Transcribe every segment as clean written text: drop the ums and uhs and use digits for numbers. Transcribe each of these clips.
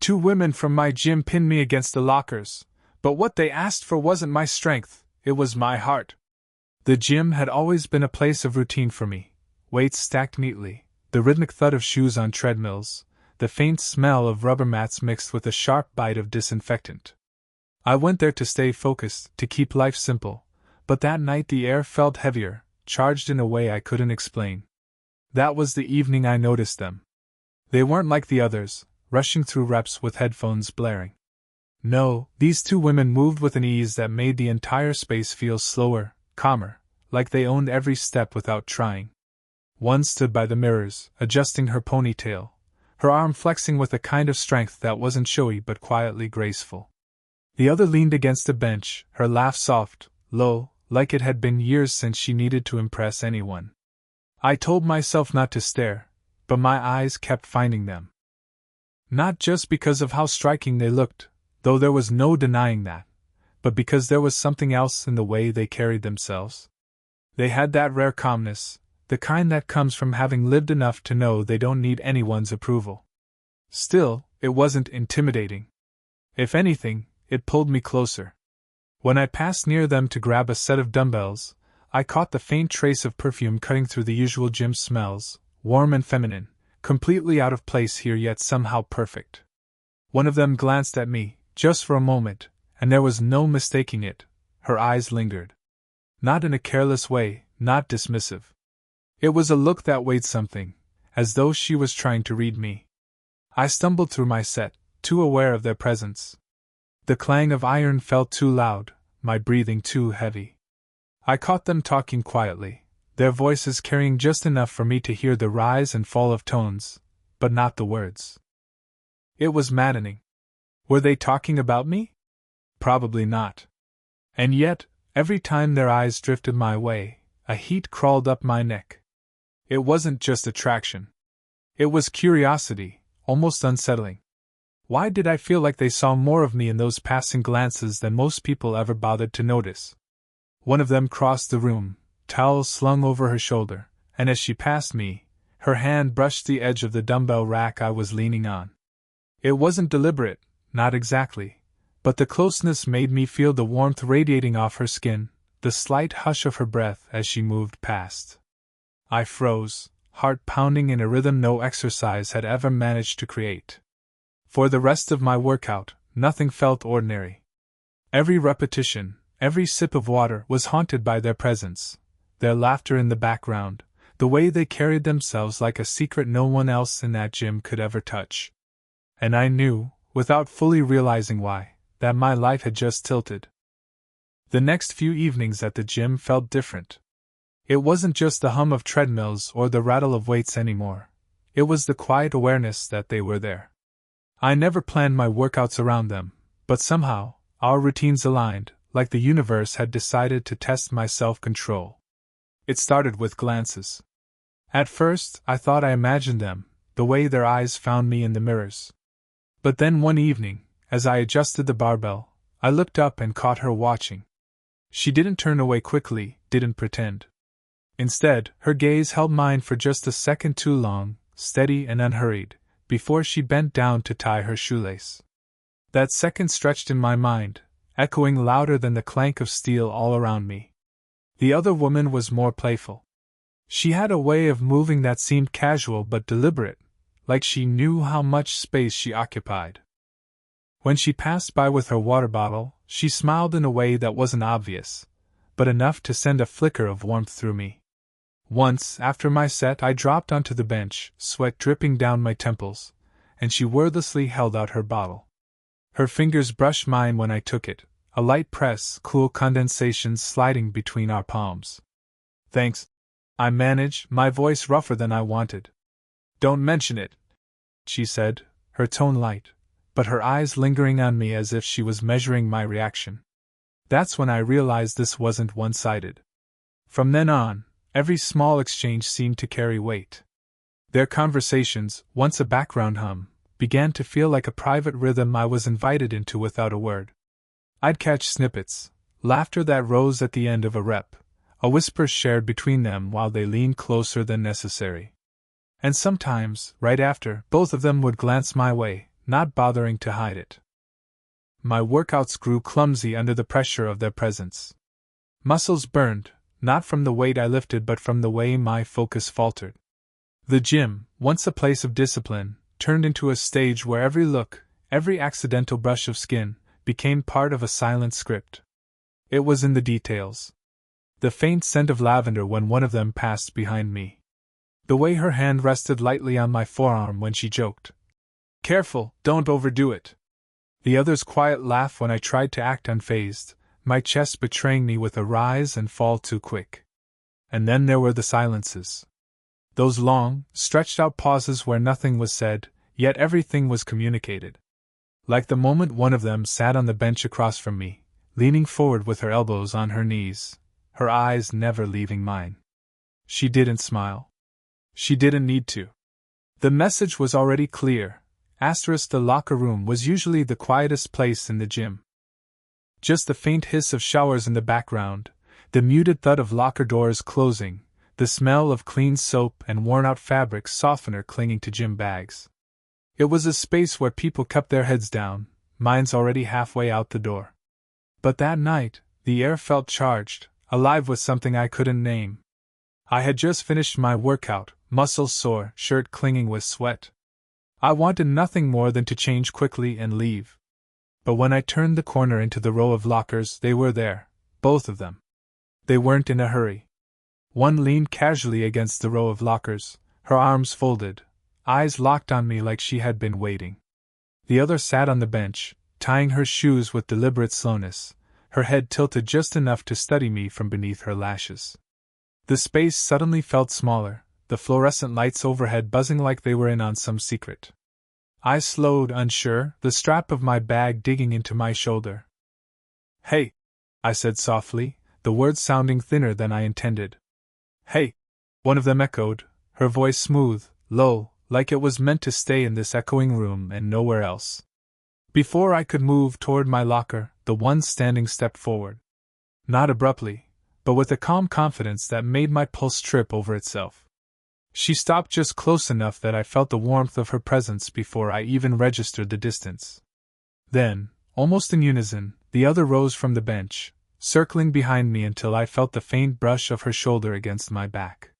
2 women from my gym pinned me against the lockers, but what they asked for wasn't my strength, it was my heart. The gym had always been a place of routine for me. Weights stacked neatly, the rhythmic thud of shoes on treadmills, the faint smell of rubber mats mixed with a sharp bite of disinfectant. I went there to stay focused, to keep life simple, but that night the air felt heavier, charged in a way I couldn't explain. That was the evening I noticed them. They weren't like the others, rushing through reps with headphones blaring. No, these 2 women moved with an ease that made the entire space feel slower, calmer, like they owned every step without trying. One stood by the mirrors, adjusting her ponytail, her arm flexing with a kind of strength that wasn't showy but quietly graceful. The other leaned against a bench, her laugh soft, low, like it had been years since she needed to impress anyone. I told myself not to stare, but my eyes kept finding them. Not just because of how striking they looked, though there was no denying that, but because there was something else in the way they carried themselves. They had that rare calmness, the kind that comes from having lived enough to know they don't need anyone's approval. Still, it wasn't intimidating. If anything, it pulled me closer. When I passed near them to grab a set of dumbbells, I caught the faint trace of perfume cutting through the usual gym smells, warm and feminine, completely out of place here yet somehow perfect. One of them glanced at me, just for a moment, and there was no mistaking it, her eyes lingered. Not in a careless way, not dismissive. It was a look that weighed something, as though she was trying to read me. I stumbled through my set, too aware of their presence. The clang of iron felt too loud, my breathing too heavy. I caught them talking quietly, their voices carrying just enough for me to hear the rise and fall of tones, but not the words. It was maddening. Were they talking about me? Probably not. And yet, every time their eyes drifted my way, a heat crawled up my neck. It wasn't just attraction. It was curiosity, almost unsettling. Why did I feel like they saw more of me in those passing glances than most people ever bothered to notice? One of them crossed the room, towel slung over her shoulder, and as she passed me, her hand brushed the edge of the dumbbell rack I was leaning on. It wasn't deliberate, not exactly, but the closeness made me feel the warmth radiating off her skin, the slight hush of her breath as she moved past. I froze, heart pounding in a rhythm no exercise had ever managed to create. For the rest of my workout, nothing felt ordinary. Every repetition, every sip of water was haunted by their presence, their laughter in the background, the way they carried themselves like a secret no one else in that gym could ever touch. And I knew, without fully realizing why, that my life had just tilted. The next few evenings at the gym felt different. It wasn't just the hum of treadmills or the rattle of weights anymore. It was the quiet awareness that they were there. I never planned my workouts around them, but somehow, our routines aligned, like the universe had decided to test my self-control. It started with glances. At first, I thought I imagined them, the way their eyes found me in the mirrors. But then one evening, as I adjusted the barbell, I looked up and caught her watching. She didn't turn away quickly, didn't pretend. Instead, her gaze held mine for just a second too long, steady and unhurried, before she bent down to tie her shoelace. That second stretched in my mind, echoing louder than the clank of steel all around me. The other woman was more playful. She had a way of moving that seemed casual but deliberate, like she knew how much space she occupied. When she passed by with her water bottle, she smiled in a way that wasn't obvious, but enough to send a flicker of warmth through me. Once, after my set, I dropped onto the bench, sweat dripping down my temples, and she wordlessly held out her bottle. Her fingers brushed mine when I took it, a light press, cool condensation sliding between our palms. "Thanks," I managed, my voice rougher than I wanted. "Don't mention it," she said, her tone light, but her eyes lingering on me as if she was measuring my reaction. That's when I realized this wasn't one-sided. From then on, every small exchange seemed to carry weight. Their conversations, once a background hum, began to feel like a private rhythm I was invited into without a word. I'd catch snippets, laughter that rose at the end of a rep, a whisper shared between them while they leaned closer than necessary. And sometimes, right after, both of them would glance my way, not bothering to hide it. My workouts grew clumsy under the pressure of their presence. Muscles burned, not from the weight I lifted but from the way my focus faltered. The gym, once a place of discipline, turned into a stage where every look, every accidental brush of skin, became part of a silent script. It was in the details. The faint scent of lavender when one of them passed behind me. The way her hand rested lightly on my forearm when she joked, "Careful, don't overdo it." The other's quiet laugh when I tried to act unfazed, my chest betraying me with a rise and fall too quick. And then there were the silences. Those long, stretched-out pauses where nothing was said, yet everything was communicated. Like the moment one of them sat on the bench across from me, leaning forward with her elbows on her knees, her eyes never leaving mine. She didn't smile. She didn't need to. The message was already clear. The locker room was usually the quietest place in the gym. Just the faint hiss of showers in the background, the muted thud of locker doors closing, the smell of clean soap and worn-out fabric softener clinging to gym bags. It was a space where people kept their heads down, minds already halfway out the door. But that night, the air felt charged, alive with something I couldn't name. I had just finished my workout, muscles sore, shirt clinging with sweat. I wanted nothing more than to change quickly and leave. But when I turned the corner into the row of lockers, they were there, both of them. They weren't in a hurry. One leaned casually against the row of lockers, her arms folded, eyes locked on me like she had been waiting. The other sat on the bench, tying her shoes with deliberate slowness, her head tilted just enough to study me from beneath her lashes. The space suddenly felt smaller, the fluorescent lights overhead buzzing like they were in on some secret. I slowed, unsure, the strap of my bag digging into my shoulder. "Hey," I said softly, the words sounding thinner than I intended. "Hey," one of them echoed, her voice smooth, low, like it was meant to stay in this echoing room and nowhere else. Before I could move toward my locker, the one standing stepped forward. Not abruptly, but with a calm confidence that made my pulse trip over itself. She stopped just close enough that I felt the warmth of her presence before I even registered the distance. Then, almost in unison, the other rose from the bench, circling behind me until I felt the faint brush of her shoulder against my back.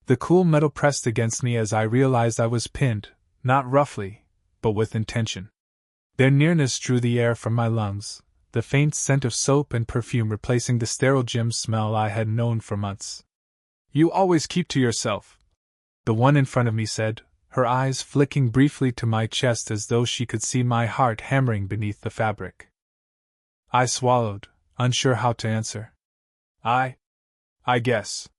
The cool metal pressed against me as I realized I was pinned, not roughly, but with intention. Their nearness drew the air from my lungs, the faint scent of soap and perfume replacing the sterile gym smell I had known for months. "You always keep to yourself," the one in front of me said, her eyes flicking briefly to my chest as though she could see my heart hammering beneath the fabric. I swallowed, unsure how to answer. I guess.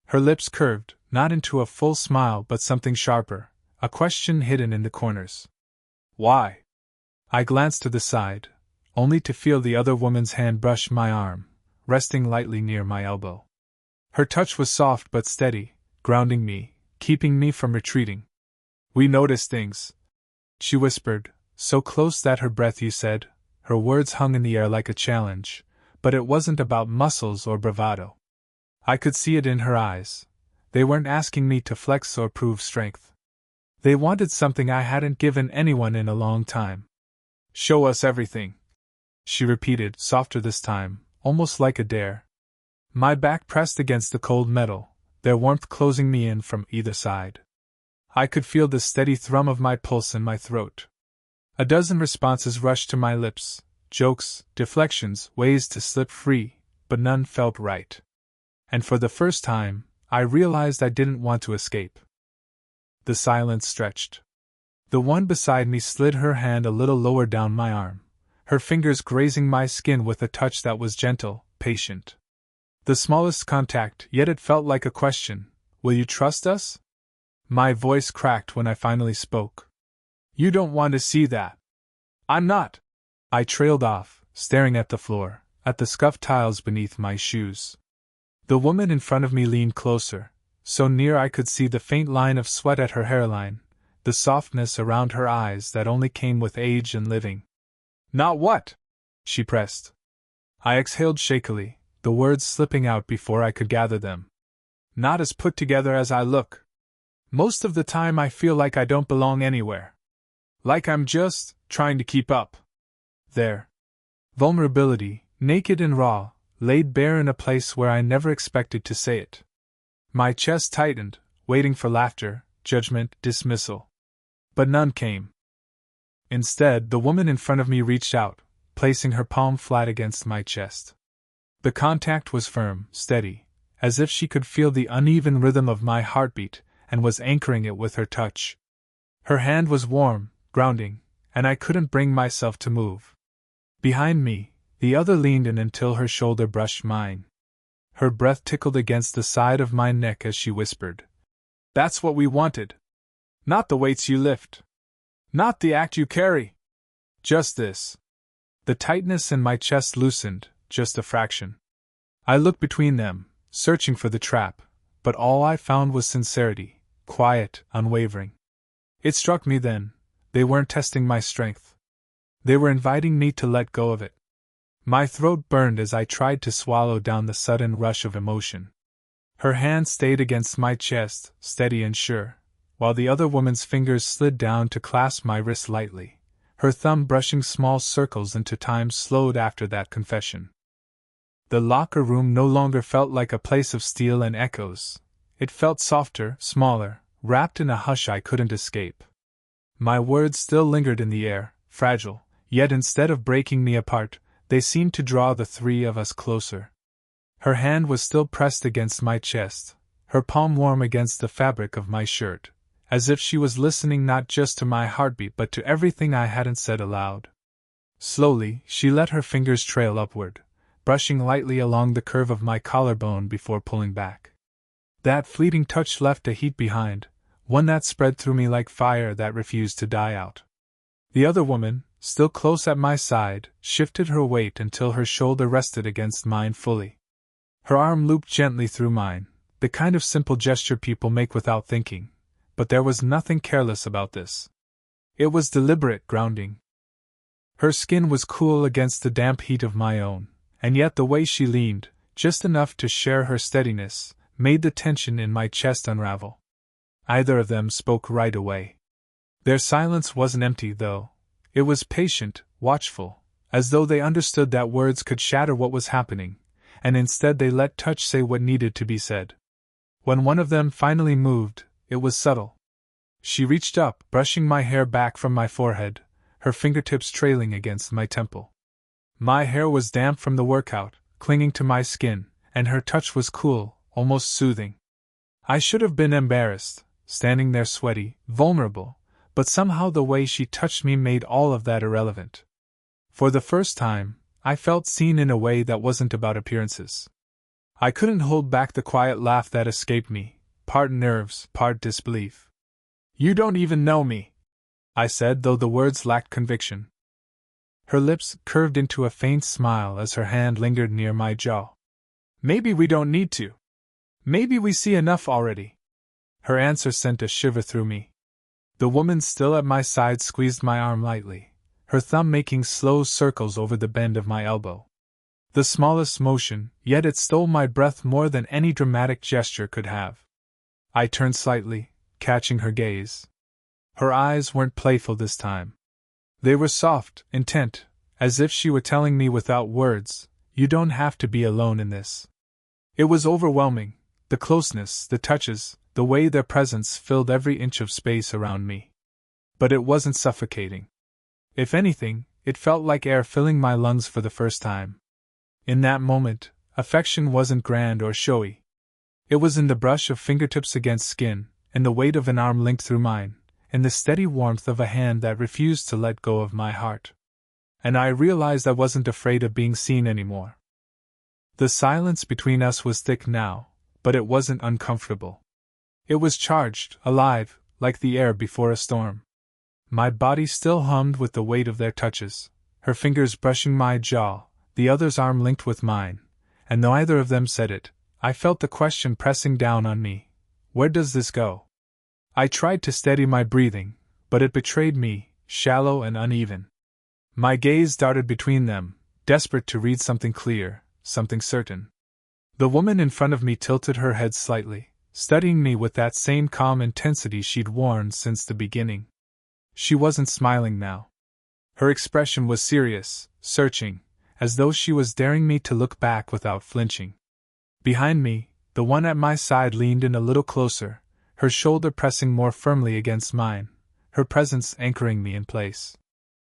Her lips curved, not into a full smile but something sharper, a question hidden in the corners. "Why?" I glanced to the side, only to feel the other woman's hand brush my arm, resting lightly near my elbow. Her touch was soft but steady, grounding me, keeping me from retreating. "We notice things," she whispered, so close that her breath, you said, her words hung in the air like a challenge, but it wasn't about muscles or bravado. I could see it in her eyes. They weren't asking me to flex or prove strength. They wanted something I hadn't given anyone in a long time. "Show us everything," she repeated, softer this time, almost like a dare. My back pressed against the cold metal, their warmth closing me in from either side. I could feel the steady thrum of my pulse in my throat. A dozen responses rushed to my lips, jokes, deflections, ways to slip free, but none felt right. And for the first time, I realized I didn't want to escape. The silence stretched. The one beside me slid her hand a little lower down my arm, her fingers grazing my skin with a touch that was gentle, patient. The smallest contact, yet it felt like a question. "Will you trust us?" My voice cracked when I finally spoke. "You don't want to see that." "I'm not." I trailed off, staring at the floor, at the scuffed tiles beneath my shoes. The woman in front of me leaned closer, so near I could see the faint line of sweat at her hairline, the softness around her eyes that only came with age and living. "Not what?" she pressed. I exhaled shakily, the words slipping out before I could gather them. "Not as put together as I look. Most of the time I feel like I don't belong anywhere. Like I'm just trying to keep up. There. Vulnerability, naked and raw, laid bare in a place where I never expected to say it. My chest tightened, waiting for laughter, judgment, dismissal. But none came. Instead, the woman in front of me reached out, placing her palm flat against my chest. The contact was firm, steady, as if she could feel the uneven rhythm of my heartbeat and was anchoring it with her touch. Her hand was warm, grounding, and I couldn't bring myself to move. Behind me, the other leaned in until her shoulder brushed mine. Her breath tickled against the side of my neck as she whispered, "That's what we wanted. Not the weights you lift. Not the act you carry. Just this." The tightness in my chest loosened, just a fraction. I looked between them, searching for the trap, but all I found was sincerity, quiet, unwavering. It struck me then, they weren't testing my strength. They were inviting me to let go of it. My throat burned as I tried to swallow down the sudden rush of emotion. Her hand stayed against my chest, steady and sure, while the other woman's fingers slid down to clasp my wrist lightly, her thumb brushing small circles into time slowed after that confession. The locker room no longer felt like a place of steel and echoes. It felt softer, smaller, wrapped in a hush I couldn't escape. My words still lingered in the air, fragile, yet instead of breaking me apart, they seemed to draw the three of us closer. Her hand was still pressed against my chest, her palm warm against the fabric of my shirt, as if she was listening not just to my heartbeat but to everything I hadn't said aloud. Slowly, she let her fingers trail upward, brushing lightly along the curve of my collarbone before pulling back. That fleeting touch left a heat behind, one that spread through me like fire that refused to die out. The other woman, still close at my side, shifted her weight until her shoulder rested against mine fully. Her arm looped gently through mine, the kind of simple gesture people make without thinking, but there was nothing careless about this. It was deliberate grounding. Her skin was cool against the damp heat of my own, and yet the way she leaned, just enough to share her steadiness, made the tension in my chest unravel. Either of them spoke right away. Their silence wasn't empty, though. It was patient, watchful, as though they understood that words could shatter what was happening, and instead they let touch say what needed to be said. When one of them finally moved, it was subtle. She reached up, brushing my hair back from my forehead, her fingertips trailing against my temple. My hair was damp from the workout, clinging to my skin, and her touch was cool, almost soothing. I should have been embarrassed, standing there sweaty, vulnerable, but somehow the way she touched me made all of that irrelevant. For the first time, I felt seen in a way that wasn't about appearances. I couldn't hold back the quiet laugh that escaped me, part nerves, part disbelief. "You don't even know me," I said, though the words lacked conviction. Her lips curved into a faint smile as her hand lingered near my jaw. "Maybe we don't need to. Maybe we see enough already." Her answer sent a shiver through me. The woman still at my side squeezed my arm lightly, her thumb making slow circles over the bend of my elbow. The smallest motion, yet it stole my breath more than any dramatic gesture could have. I turned slightly, catching her gaze. Her eyes weren't playful this time. They were soft, intent, as if she were telling me without words, "You don't have to be alone in this." It was overwhelming, the closeness, the touches, the way their presence filled every inch of space around me. But it wasn't suffocating. If anything, it felt like air filling my lungs for the first time. In that moment, affection wasn't grand or showy. It was in the brush of fingertips against skin, in the weight of an arm linked through mine, in the steady warmth of a hand that refused to let go of my heart. And I realized I wasn't afraid of being seen anymore. The silence between us was thick now, but it wasn't uncomfortable. It was charged, alive, like the air before a storm. My body still hummed with the weight of their touches, her fingers brushing my jaw, the other's arm linked with mine, and though either of them said it, I felt the question pressing down on me: where does this go? I tried to steady my breathing, but it betrayed me, shallow and uneven. My gaze darted between them, desperate to read something clear, something certain. The woman in front of me tilted her head slightly, studying me with that same calm intensity she'd worn since the beginning. She wasn't smiling now. Her expression was serious, searching, as though she was daring me to look back without flinching. Behind me, the one at my side leaned in a little closer, her shoulder pressing more firmly against mine, her presence anchoring me in place.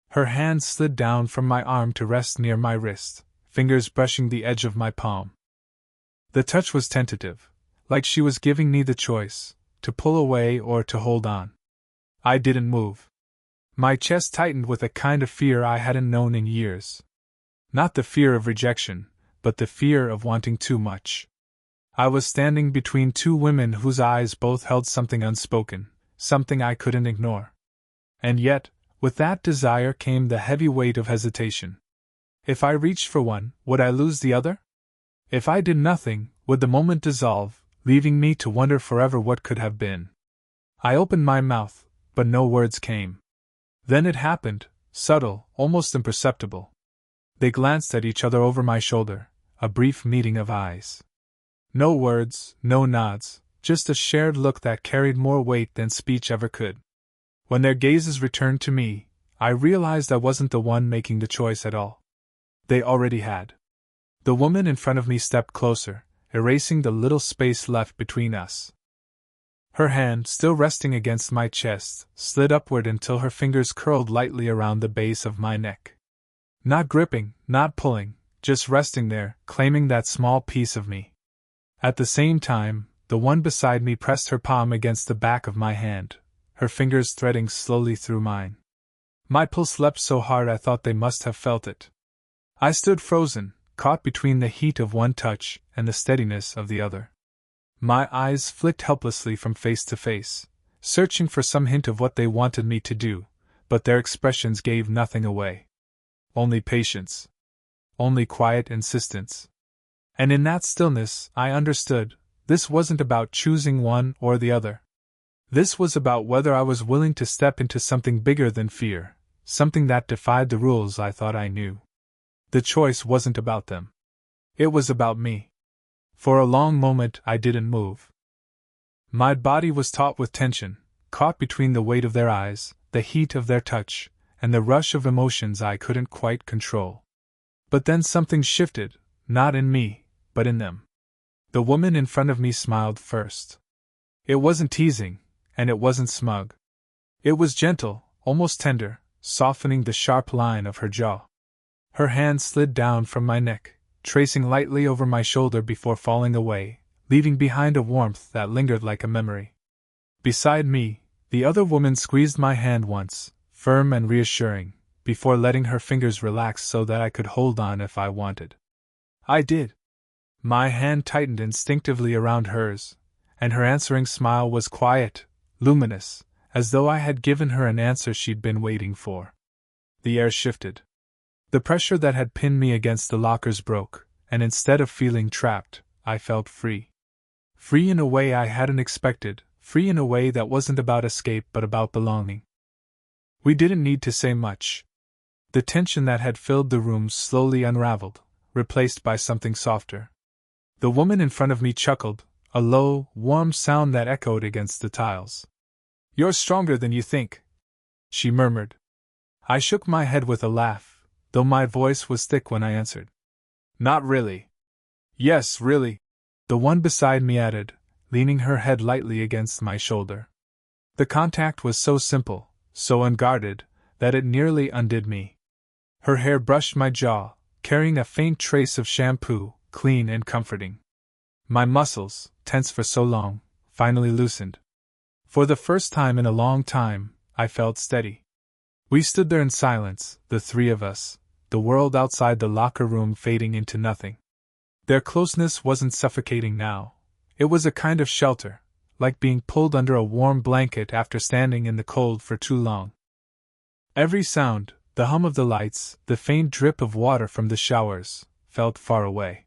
Her hand slid down from my arm to rest near my wrist, fingers brushing the edge of my palm. The touch was tentative, like she was giving me the choice, to pull away or to hold on. I didn't move. My chest tightened with a kind of fear I hadn't known in years. Not the fear of rejection, but the fear of wanting too much. I was standing between two women whose eyes both held something unspoken, something I couldn't ignore. And yet, with that desire came the heavy weight of hesitation. If I reached for one, would I lose the other? If I did nothing, would the moment dissolve, leaving me to wonder forever what could have been? I opened my mouth, but no words came. Then it happened, subtle, almost imperceptible. They glanced at each other over my shoulder, a brief meeting of eyes. No words, no nods, just a shared look that carried more weight than speech ever could. When their gazes returned to me, I realized I wasn't the one making the choice at all. They already had. The woman in front of me stepped closer, erasing the little space left between us. Her hand, still resting against my chest, slid upward until her fingers curled lightly around the base of my neck. Not gripping, not pulling, just resting there, claiming that small piece of me. At the same time, the one beside me pressed her palm against the back of my hand, her fingers threading slowly through mine. My pulse leapt so hard I thought they must have felt it. I stood frozen, caught between the heat of one touch and the steadiness of the other. My eyes flicked helplessly from face to face, searching for some hint of what they wanted me to do, but their expressions gave nothing away. Only patience. Only quiet insistence. And in that stillness, I understood, this wasn't about choosing one or the other. This was about whether I was willing to step into something bigger than fear, something that defied the rules I thought I knew. The choice wasn't about them. It was about me. For a long moment I didn't move. My body was taut with tension, caught between the weight of their eyes, the heat of their touch, and the rush of emotions I couldn't quite control. But then something shifted, not in me, but in them. The woman in front of me smiled first. It wasn't teasing, and it wasn't smug. It was gentle, almost tender, softening the sharp line of her jaw. Her hand slid down from my neck, tracing lightly over my shoulder before falling away, leaving behind a warmth that lingered like a memory. Beside me, the other woman squeezed my hand once, firm and reassuring, before letting her fingers relax so that I could hold on if I wanted. I did. My hand tightened instinctively around hers, and her answering smile was quiet, luminous, as though I had given her an answer she'd been waiting for. The air shifted. The pressure that had pinned me against the lockers broke, and instead of feeling trapped, I felt free. Free in a way I hadn't expected, free in a way that wasn't about escape but about belonging. We didn't need to say much. The tension that had filled the room slowly unraveled, replaced by something softer. The woman in front of me chuckled, a low, warm sound that echoed against the tiles. "You're stronger than you think," she murmured. I shook my head with a laugh, though my voice was thick when I answered. "Not really." "Yes, really," the one beside me added, leaning her head lightly against my shoulder. The contact was so simple, so unguarded, that it nearly undid me. Her hair brushed my jaw, carrying a faint trace of shampoo, clean and comforting. My muscles, tense for so long, finally loosened. For the first time in a long time, I felt steady. We stood there in silence, the three of us, the world outside the locker room fading into nothing. Their closeness wasn't suffocating now. It was a kind of shelter, like being pulled under a warm blanket after standing in the cold for too long. Every sound, the hum of the lights, the faint drip of water from the showers, felt far away.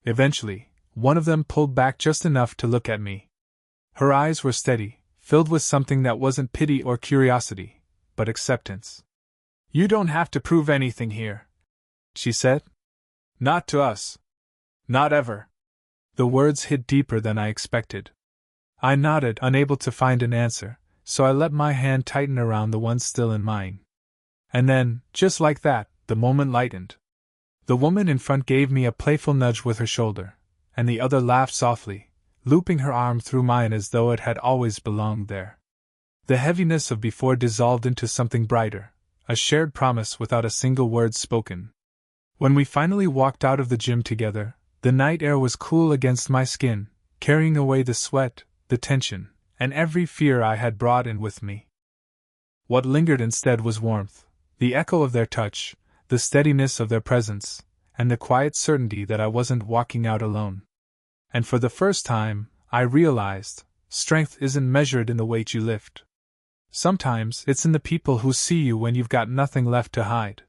Eventually, one of them pulled back just enough to look at me. Her eyes were steady, filled with something that wasn't pity or curiosity, but acceptance. "You don't have to prove anything here," she said. "Not to us. Not ever." The words hit deeper than I expected. I nodded, unable to find an answer, so I let my hand tighten around the one still in mine. And then, just like that, the moment lightened. The woman in front gave me a playful nudge with her shoulder, and the other laughed softly, looping her arm through mine as though it had always belonged there. The heaviness of before dissolved into something brighter, a shared promise without a single word spoken. When we finally walked out of the gym together, the night air was cool against my skin, carrying away the sweat, the tension, and every fear I had brought in with me. What lingered instead was warmth, the echo of their touch, the steadiness of their presence, and the quiet certainty that I wasn't walking out alone. And for the first time, I realized, strength isn't measured in the weight you lift. Sometimes it's in the people who see you when you've got nothing left to hide.